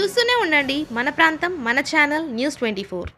చూస్తూనే ఉండండి మన ప్రాంతం మన ఛానల్ News24.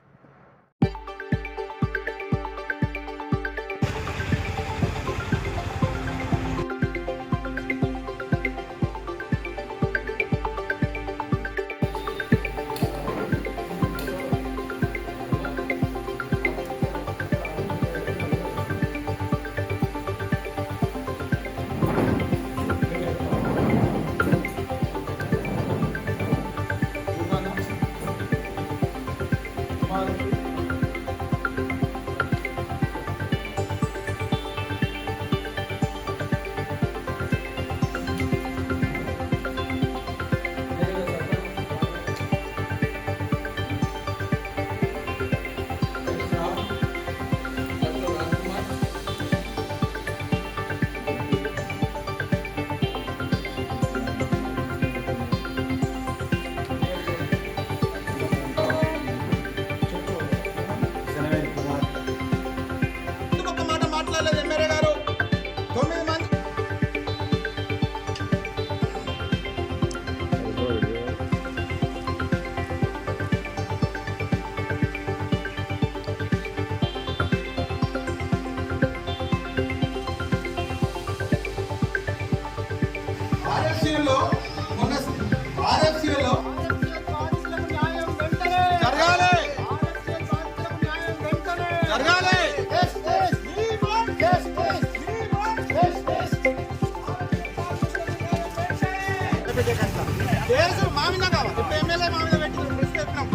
కేసులు మా మీద కావాలి. ఇప్పుడు ఎమ్మెల్యే మా మీద పెట్టి ప్రశ్నిస్తున్నాం.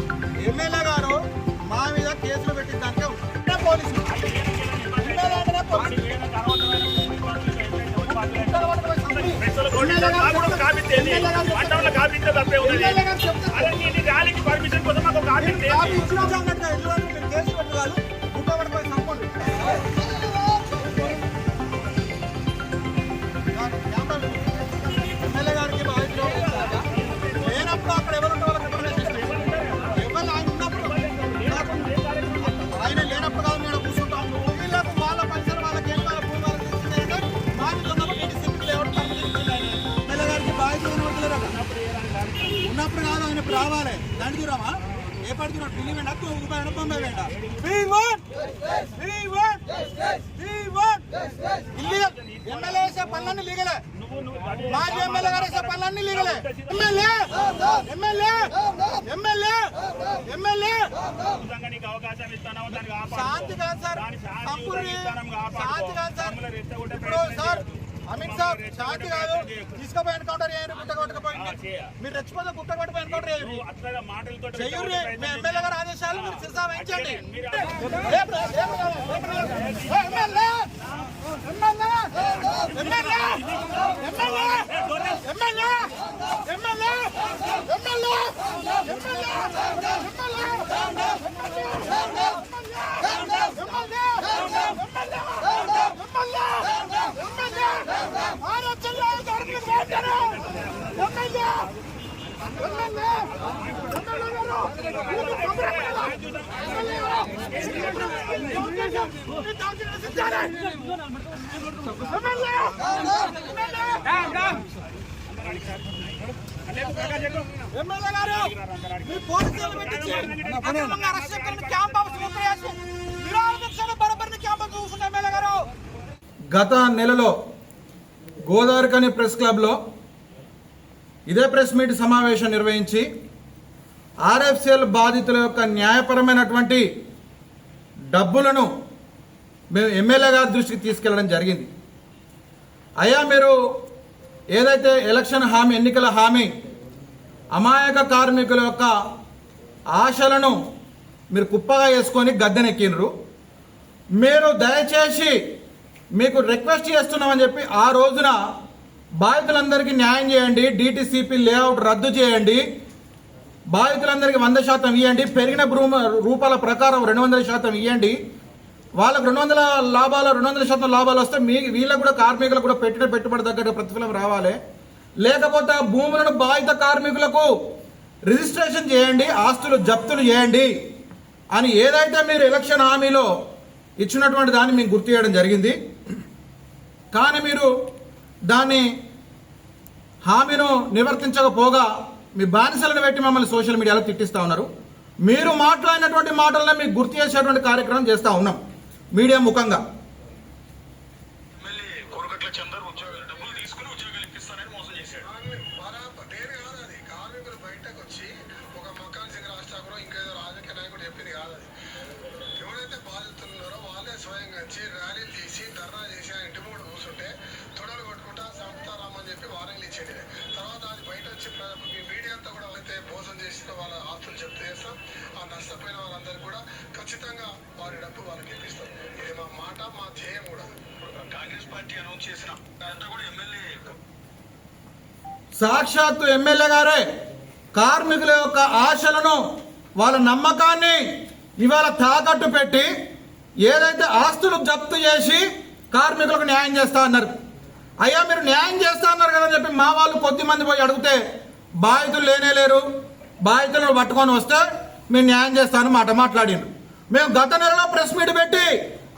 ఎమ్మెల్యే గారు మా మీద కేసులు పెట్టిన దానికే పోలీసులు పర్మిషన్ కోసం కేసు పెట్టాలి. గుట్టబడిపోయి సంపండి ఎమ్మెల్యే గారికి లేనప్పుడు అక్కడ ఎవరు ఎవరు ఆయన ఉన్నప్పుడు ఆయన లేనప్పుడు కాదు నేను కూర్చుంటాం. వీళ్ళకు వాళ్ళ పరిసర వాళ్ళకి ఏం వాళ్ళ భూమి వాళ్ళకి తెలిసిందంటే మాటలు ఉన్నప్పుడు ఇంటి సింపుల్ ఎవరు ఎమ్మెల్యే గారికి బాధ్యత ఉన్నప్పుడు కాదు ఆయన ఇప్పుడు రావాలి. దాని దూరమా ఏ పడుతున్నాడు ఢిల్లీ వెంట బొంబాయి వెంట ఎమ్మెల్యే వేసే పనులన్నీ లీగలే. మాజీ ఎమ్మెల్యే గారు వేసే పనులన్నీ లీగలే. ఎమ్మెల్యే ఎమ్మెల్యే ఎమ్మెల్యే ఎమ్మెల్యే శాంతి కాదు సార్, సంపూర్ణ శాంతి కాదు సార్. ఇప్పుడు సార్ అమిత్ సార్ శాంతి కాదు, తీసుకుపోయి ఎన్కౌంటర్ చేయరు, గుట్ట కొట్టకపోయింది. మీరు రెచ్చిపోతే గుట్ట కొట్టపోయి ఎన్కౌంటర్ చేయరు. మీ ఎమ్మెల్యే గారు ఆదేశాలు మీరు శిరసా వహించండి. ఎమ్మెల్యే గారు మీ పోలీసులు పెట్టించి అక్రమంగా అరెస్ట్ చేసిన క్యాంప్ హౌస్ ముట్టేసి నిరాహార బరబరిని క్యాంప్ హౌస్ చూస్తున్న ఎమ్మెల్యే గారు గత నెలలో గోదావరికని ప్రెస్ క్లబ్లో ఇదే ప్రెస్ మీట్ సమావేశం నిర్వహించి ఆర్ఎఫ్సిఎల్ బాధితుల యొక్క న్యాయపరమైనటువంటి డబ్బులను మేము ఎమ్మెల్యే గారి దృష్టికి తీసుకెళ్లడం జరిగింది. అయ్యా మీరు ఏదైతే ఎలక్షన్ హామీ ఎన్నికల హామీ అమాయక కార్మికుల యొక్క ఆశలను మీరు కుప్పగా వేసుకొని గద్దెనెక్కినరు. మీరు దయచేసి మీకు రిక్వెస్ట్ చేస్తున్నామని చెప్పి ఆ రోజున బాధితులందరికీ న్యాయం చేయండి, డిటిసిపి లేఅవుట్ రద్దు చేయండి, బాధితులందరికీ 100% ఇవ్వండి, పెరిగిన రూపాల ప్రకారం 200% ఇవ్వండి, వాళ్ళకు 200 లాభాలు 200% లాభాలు వస్తే వీళ్ళకు కూడా కార్మికులకు కూడా పెట్టిన పెట్టుబడి తగ్గట్టు ప్రతిఫలం రావాలి. లేకపోతే ఆ భూములను బాధిత కార్మికులకు రిజిస్ట్రేషన్ చేయండి, ఆస్తులు జప్తులు చేయండి అని ఏదైతే మీరు ఎలక్షన్ హామీలో ఇచ్చినటువంటి దాన్ని మీకు గుర్తు చేయడం జరిగింది. కానీ మీరు దాన్ని హామీను నివర్తించకపోగా మీ బానిసలను పెట్టి మమ్మల్ని సోషల్ మీడియాలో తిట్టిస్తూ ఉన్నారు. మీరు మాట్లాడినటువంటి మాటలనే మీకు గుర్తు చేసేటువంటి కార్యక్రమం చేస్తూ ఉన్నాం మీడియా ముఖంగా. ర్యాలీలు చేసి ధర్నా చేసి ఆ ఇంటి మూడు కూర్చుంటే తొడలు కొట్టుకుంటా చంపుతారామని చెప్పి వార్నింగ్లు ఇచ్చేది. తర్వాత అది బయట వచ్చి మీ మీడియా అంతా కూడా అయితే మోసం చేసిన వాళ్ళ ఆస్తులు చెప్తే చేస్తాం. ఆ నష్టపోయిన వాళ్ళందరికీ కూడా ఖచ్చితంగా వారి డబ్బు వాళ్ళకి ఇప్పిస్తాం. ఇది మా మాట, మా ధ్యేయం కూడా. కాంగ్రెస్ పార్టీ అనౌన్స్ చేసిన అంతా కూడా ఎమ్మెల్యే సాక్షాత్తు ఎమ్మెల్యే గారే కార్మికుల యొక్క ఆశలను వాళ్ళ నమ్మకాన్ని ఇవాళ తాకట్టు పెట్టి ఏదైతే ఆస్తులు జప్తు చేసి కార్మికులకు న్యాయం చేస్తా అన్నారు. అయ్యా మీరు న్యాయం చేస్తా అన్నారు కదా అని చెప్పి మా వాళ్ళు కొద్దిమంది పోయి అడిగితే బాధితులు లేరు, బాధితులను పట్టుకొని వస్తే మేము న్యాయం చేస్తామని మాట్లాడిండ్రు. మేము గత నెలలో ప్రెస్ మీట్ పెట్టి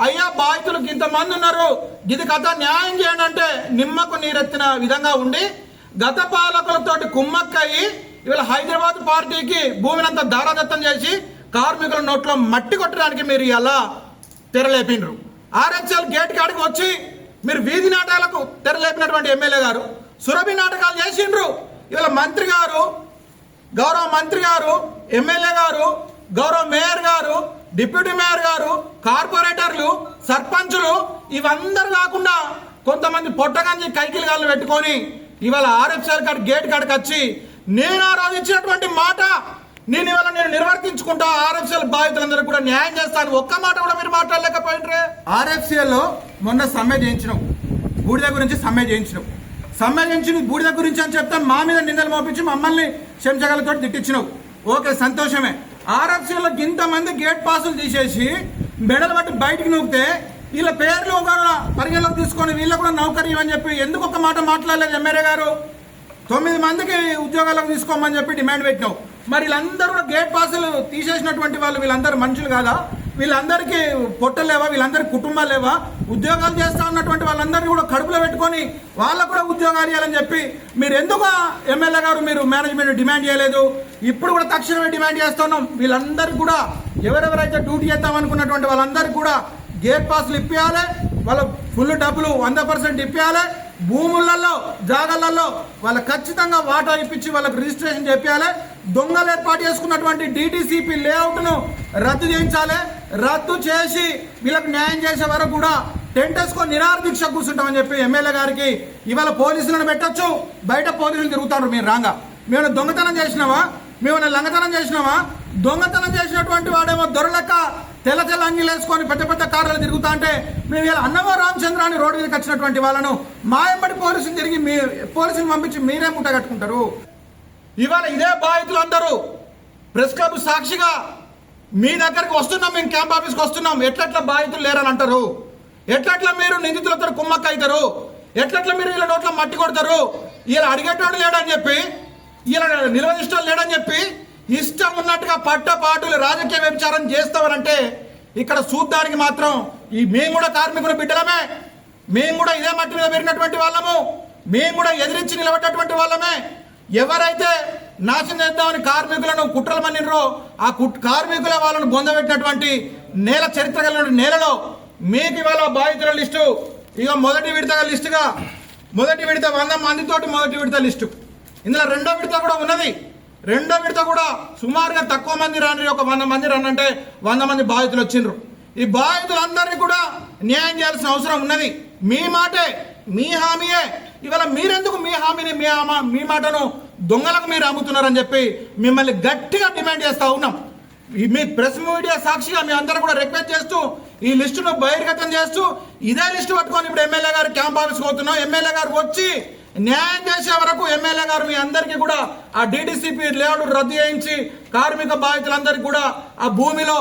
అయ్యా బాధితులకు ఇంతమంది ఉన్నారు, ఇది కథ న్యాయం చేయండి అంటే నిమ్మకు నీరెత్తిన విధంగా ఉండి గత పాలకులతోటి కుమ్మక్కయ్యి ఇవాళ హైదరాబాద్ పార్టీకి భూమినంతా దారాదత్తం చేసి కార్మికుల నోట్లో మట్టి కొట్టడానికి మీరు ఇలా తెరలేపిండ్రు. ఆర్ఎక్స్ఎల్ గేట్ కాడికి వచ్చి మీరు వీధి నాటకాలకు తెరలేపినటువంటి ఎమ్మెల్యే గారు సురభి నాటకాలు చేసిండ్రు. ఇవాళ మంత్రి గారు, గౌరవ మంత్రి గారు, ఎమ్మెల్యే గారు, గౌరవ మేయర్ గారు, డిప్యూటీ మేయర్ గారు, కార్పొరేటర్లు, సర్పంచులు ఇవందరూ కాకుండా కొంతమంది పొట్టగంజి కైకిలు గాళ్ళు పెట్టుకొని ఇవాళ ఆర్ఎఫ్ఎల్ కాడి గేట్ కాడికి వచ్చి నేను ఆ రోజు ఇచ్చినటువంటి మాట నేను ఇవాళ నిర్వర్తించుకుంటా, ఆర్ఎఫ్సిఎల్ బాధితులందరూ కూడా న్యాయం చేస్తాను ఒక్క మాట కూడా మీరు మాట్లాడలేకపోయినరే. ఆర్ఎఫ్సిఎల్లో మొన్న సమ్మె చేయించినాం, బూడిద గురించి సమ్మె చేయించినాం. సమ్మె చేయించి బూడిద గురించి అని చెప్తే మా మీద నిందలు మోపించి మమ్మల్ని శంచగలతో తిట్టించినావు. ఓకే, సంతోషమే. ఆర్ఎఫ్సిఎల్లో ఇంతమంది గేట్ పాసులు తీసేసి మెడలు బట్టి బయటికి నూకితే వీళ్ళ పేర్లు పరిగణలోకి తీసుకొని వీళ్ళ కూడా నౌకరీ అని చెప్పి ఎందుకు ఒక మాట మాట్లాడలేదు ఎమ్మెల్యే గారు? 9 మందికి ఉద్యోగాలకు తీసుకోమని చెప్పి డిమాండ్ పెట్టినావు. మరి వీళ్ళందరూ కూడా గేట్ పాసులు తీసేసినటువంటి వాళ్ళు వీళ్ళందరూ మనుషులు కాదా? వీళ్ళందరికీ పొట్టలు లేవా? వీళ్ళందరికీ కుటుంబాలు లేవా? ఉద్యోగాలు చేస్తా ఉన్నటువంటి వాళ్ళందరినీ కూడా కడుపులో పెట్టుకొని వాళ్ళకు కూడా ఉద్యోగాలు ఇవ్వాలని చెప్పి మీరు ఎందుకు ఎమ్మెల్యే గారు మీరు మేనేజ్మెంట్ డిమాండ్ చేయలేదు? ఇప్పుడు కూడా తక్షణమే డిమాండ్ చేస్తున్నాం. వీళ్ళందరికీ కూడా ఎవరెవరైతే డ్యూటీ చేద్దామనుకున్నటువంటి వాళ్ళందరికీ కూడా గేట్ పాసులు ఇప్పించాలి, వాళ్ళ ఫుల్ డబ్బులు 100% ఇప్పించాలి. భూములలో జాగాలలో వాళ్ళకి ఖచ్చితంగా వాటా ఇప్పించి వాళ్ళకి రిజిస్ట్రేషన్ చేయాలి. దొంగలు ఏర్పాటు చేసుకున్నటువంటి డిటిసిపి లేఅవుట్ను రద్దు చేయించాలి. రద్దు చేసి వీళ్ళకి న్యాయం చేసే వరకు కూడా టెంట్ వేసుకొని నిరాహార కూర్చుంటామని చెప్పి ఎమ్మెల్యే గారికి ఇవాళ పోలీసులను పెట్టచ్చు. బయట పోలీసులు తిరుగుతారు. మీరు రాగా మేము దొంగతనం చేసినావా? మేము లంగతనం చేసినావా? దొంగతనం చేసినటువంటి వాడేమో దొరలెక్క తెల్ల తెల్ల అంగిలు వేసుకొని పెద్ద పెద్ద కార్లు తిరుగుతా అంటే మేము ఇలా అన్నమో రామచంద్ర అని రోడ్డు మీదకి వచ్చినటువంటి వాళ్ళను మాయంబడి పోలీసులు తిరిగి పోలీసులు పంపించి మీరే ముట్ట కట్టుకుంటారు. ఇవాళ ఇదే బాధితులందరూ ప్రెస్ క్లబ్ సాక్షిగా మీ దగ్గరికి వస్తున్నాం, మేము క్యాంప్ ఆఫీస్కి వస్తున్నాం. ఎట్లట్లా బాధితులు లేరని అంటారు? ఎట్లట్లా మీరు నిందితులతో కుమ్మక్క అవుతారు? ఎట్లట్లా మీరు వీళ్ళ నోట్లో మట్టి కొడతారు? ఇలా అడిగేటోడు లేడని చెప్పి, ఇలా నిలవనిష్టం లేడని చెప్పి ఇష్టం ఉన్నట్టుగా పట్టపాటులు రాజకీయ వ్యభిచారం చేస్తామనంటే ఇక్కడ చూడ్డానికి మాత్రం మేము కూడా కార్మికుల బిడ్డలమే, మేము కూడా ఇదే మట్టి మీద పెరిగినటువంటి వాళ్ళము, మేము కూడా ఎదిరించి నిలబడ్డటువంటి వాళ్ళమే. ఎవరైతే నాశనం చేద్దామని కార్మికులను కుట్రలు మన్నినరో ఆ కార్మికుల వాళ్ళను బొందబెట్టినటువంటి నేల చరిత్ర కలిగిన నేలలో మీకు ఇవాళ బాధితుల లిస్టు ఇక మొదటి విడతగా లిస్టుగా మొదటి విడత 100 మందితోటి మొదటి విడత లిస్టు. ఇందులో రెండో విడత కూడా ఉన్నది. రెండో విడత కూడా సుమారుగా తక్కువ మంది రాని, ఒక 100 మంది రానంటే 100 మంది బాధితులు వచ్చిండ్రు. ఈ బాధితులందరినీ కూడా న్యాయం చేయాల్సిన అవసరం ఉన్నది. మీ మాటే, మీ హామీయే. ఇవాళ మీరెందుకు మీ హామీని మీ మాటను దొంగలకు మీరు అమ్ముతున్నారని చెప్పి మిమ్మల్ని గట్టిగా డిమాండ్ చేస్తూ ఉన్నాం. మీ ప్రెస్ మీడియా సాక్షిగా మీ అందరూ కూడా రిక్వెస్ట్ చేస్తూ ఈ లిస్టును బహిర్గతం చేస్తూ ఇదే లిస్టు పట్టుకొని ఇప్పుడు ఎమ్మెల్యే గారు క్యాంప్ ఆఫీస్కి పోతున్నాం. ఎమ్మెల్యే గారు వచ్చి న్యాయం చేసే వరకు ఎమ్మెల్యే గారు మీ అందరికీ కూడా ఆ డిటిసిపి లేఅవుట్ రద్దు చేయించి కార్మిక బాధితులందరికీ కూడా ఆ భూమిలో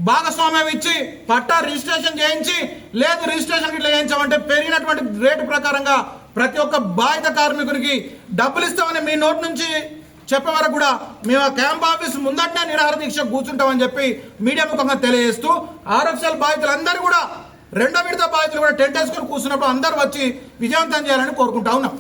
భాగస్వామ్యం ఇచ్చి పట్టా రిజిస్ట్రేషన్ చేయించి, లేదు రిజిస్ట్రేషన్ ఇట్లా చేయించామంటే పెరిగినటువంటి రేటు ప్రకారంగా ప్రతి ఒక్క బాధిత కార్మికునికి డబ్బులు ఇస్తామని మీ నోటి నుంచి చెప్పే వరకు కూడా మేము ఆ క్యాంప్ ఆఫీస్ ముందటనే నిరాహార దీక్ష కూర్చుంటామని చెప్పి మీడియా ముఖంగా తెలియజేస్తూ ఆర్ఎఫ్సిఎల్ బాధితులందరూ కూడా రెండో విడత బాధితులు కూడా టెంట్ వేసుకొని కూర్చున్నప్పుడు అందరూ వచ్చి విజయవంతం చేయాలని కోరుకుంటా ఉన్నాం.